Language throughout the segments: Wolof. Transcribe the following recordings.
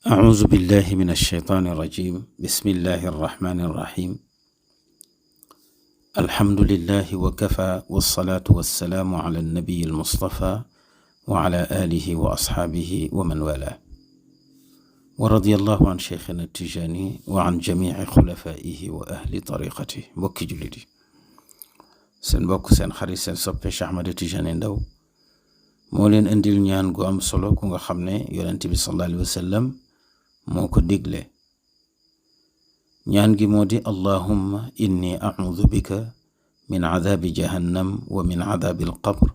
أعوذ بالله من الشيطان الرجيم. بسم الله الرحمن الرحيم. الحمد لله وكفى، والصلاة والسلام على النبي المصطفى وعلى آله وأصحابه ومن والاه، ورضي الله عن شيخنا التجاني وعن جميع خلفائه وأهل طريقته. mbokki jullit yi, seen mbokk seen xarit seen soppe Cheikh Ahmed Tidiane Ndao moo leen indil ñaan gu am solo ku nga xam ne yonent bi sallallahu alayhi wa sallam moo ko digle. ñaan gi moo di allahumma inni a'udhu bika min adhabi jahannam wa min adhabi alqabr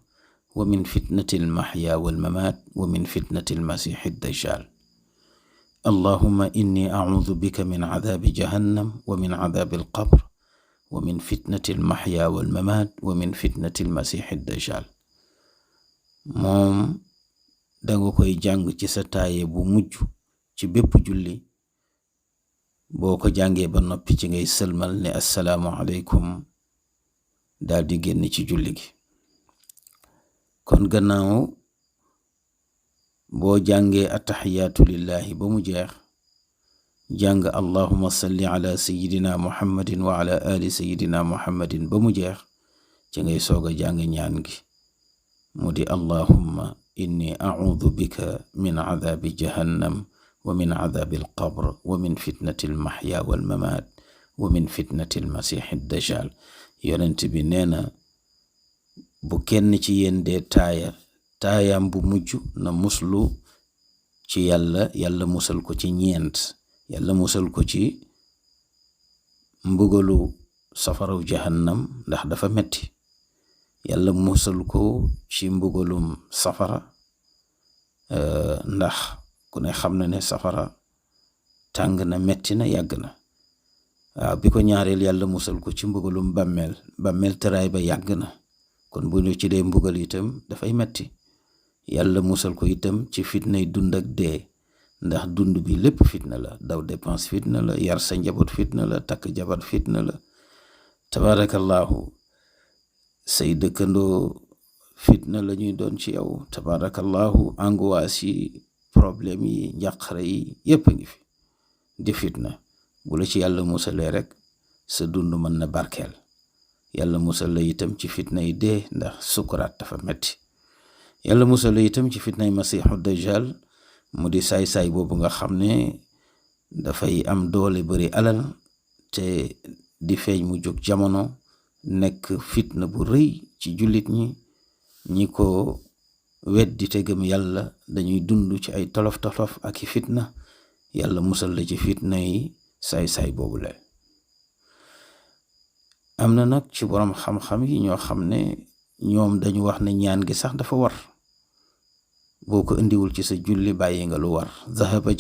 wa min fitnati almahya walmamat wa min fitnati almasih ad-dajjal. allahumma inni a'udhu bika min adhabi jahannam wa min adhabi alqabr wa min fitnati almahya walmamat wa min fitnati almasih ad-dajjal. moom danga koy jàng ci sa taaye bu mujj ci bépp julli. boo ko jàngee ba noppi ci ngay sëlmal ne assalaamu aleykum daal di génn ci julli gi. kon gannaaw boo jàngee attaxiyaatu lillahi ba mu jeex, jàng allahuma salli ala sayidina muhammadin wa ala ali sayidina muhammadin ba mu jeex, ci ngay soog a jàng ñaan gi mu di allahumma inni a'udhu bika min adhabi jahannam wa min adhabi alqabr wa min fitnati almahya walmamat wa min fitnati almasih ad-dajjal. yonent bi nee na bu kenn ci yéen dee taayam bu mujj na muslu ci yàlla musal ko ci ñeent. yàlla musal ko ci mbugalu safaraw jahannam ndax dafa metti. yàlla musal ko ci mbugalum safara ndax ku ne xam na ne safara tàng na, metti na, yàgg na. waaw bi ko ñaareel yàlla musal ko ci mbugalum bàmmeel tëraay ba yàgg na, kon bu ñu ci dee mbugal itam dafay metti. yàlla musal ko itam ci fitnay dund ak dee, ndax dund bi lépp fitna la. daw dépense fitna la, yar sa njaboot fitna la, takk jabar fitna la, tabarakallahu. say dëkkandoo fitna la ñuy doon ci yow, tabarakallahu. angoisse yi, problème yi, njàqare yi yépp a ngi fi di fitna. bu la ci yàlla musalee rek sa dund mën na barkeel. yàlla musal la itam ci fitna yi dee, ndax sukuraat dafa metti. yàlla musal la itam ci fitna yi masiixu dajjal, mu di saay-saay boobu nga xam ne dafay am doole bari alal te di feeñ mu jóg jamono, nekk fitna bu rëy ci jullit ñi ko weddi te gëm yàlla dañuy dund ci ay tolof-tolof ak i fitna. yàlla musal la ci fitna yi saay-saay boobu la. am na nag ci borom xam-xam yi ñoo xam ne ñoom dañu wax ne ñaan gi sax dafa war. boo ko indiwul ci sa julli bàyyi nga lu war. zahaba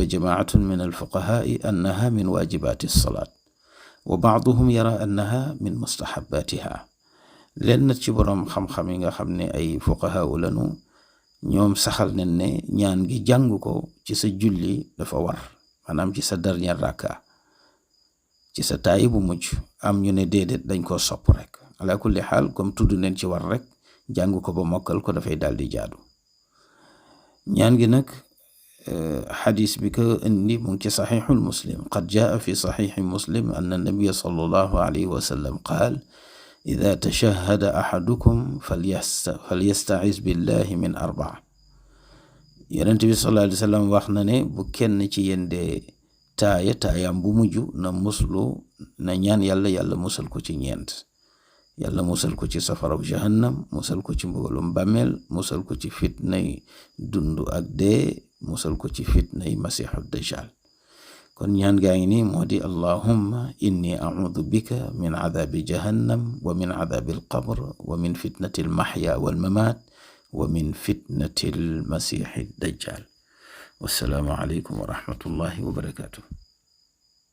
jamaatun min alfuqahaai annaha min wajibaati salaat wa baaduhum yara annaha min mustahabatiha. leen ci boroom xam-xam yi nga xam ne ay fuqaha lanu, ñoom saxal nañ ne ñaan gi jàng ko ci sa julli dafa war, maanaam ci sa dernier raka, ci sa taayi bu mujj. am ñu ne déedéet, dañ koo sopp rek. ala kulli xaal, comme tudd neen ci war rek, jàng ko ba mokkal ko dafay daal di jaadu. ñaan gi nag xadis bi ko indi mu ngi ci saxiixul muslim. qad jaa fi saxiixi muslim anna nabiyya sallallahu alayhi wa sallam qaal ida tashahada ahadukum falyasta'iz billahi min arbaa. yonent bi sallallahu alayhi wa sallam wax na ne bu kenn ci yéen dee taayam bu mujj na ñaan yàlla musal ko ci ñeent. yàlla musal ko ci safaraw jahannam, musal ko ci mbugalum bàmmeel, musal ko ci fitnay dund ak dee, musal ko ci fitnay masiixu dajjal. kon ñaan gaa ngi ni moo di allahumma inni a'udhu bika min adhabi jahannam wa min adhabi alqabr wa min fitnati almahya walmamat wa min fitnati almasih ad-dajjal. wassalaamu aleykum wa rahmatullahi wa barakatuh.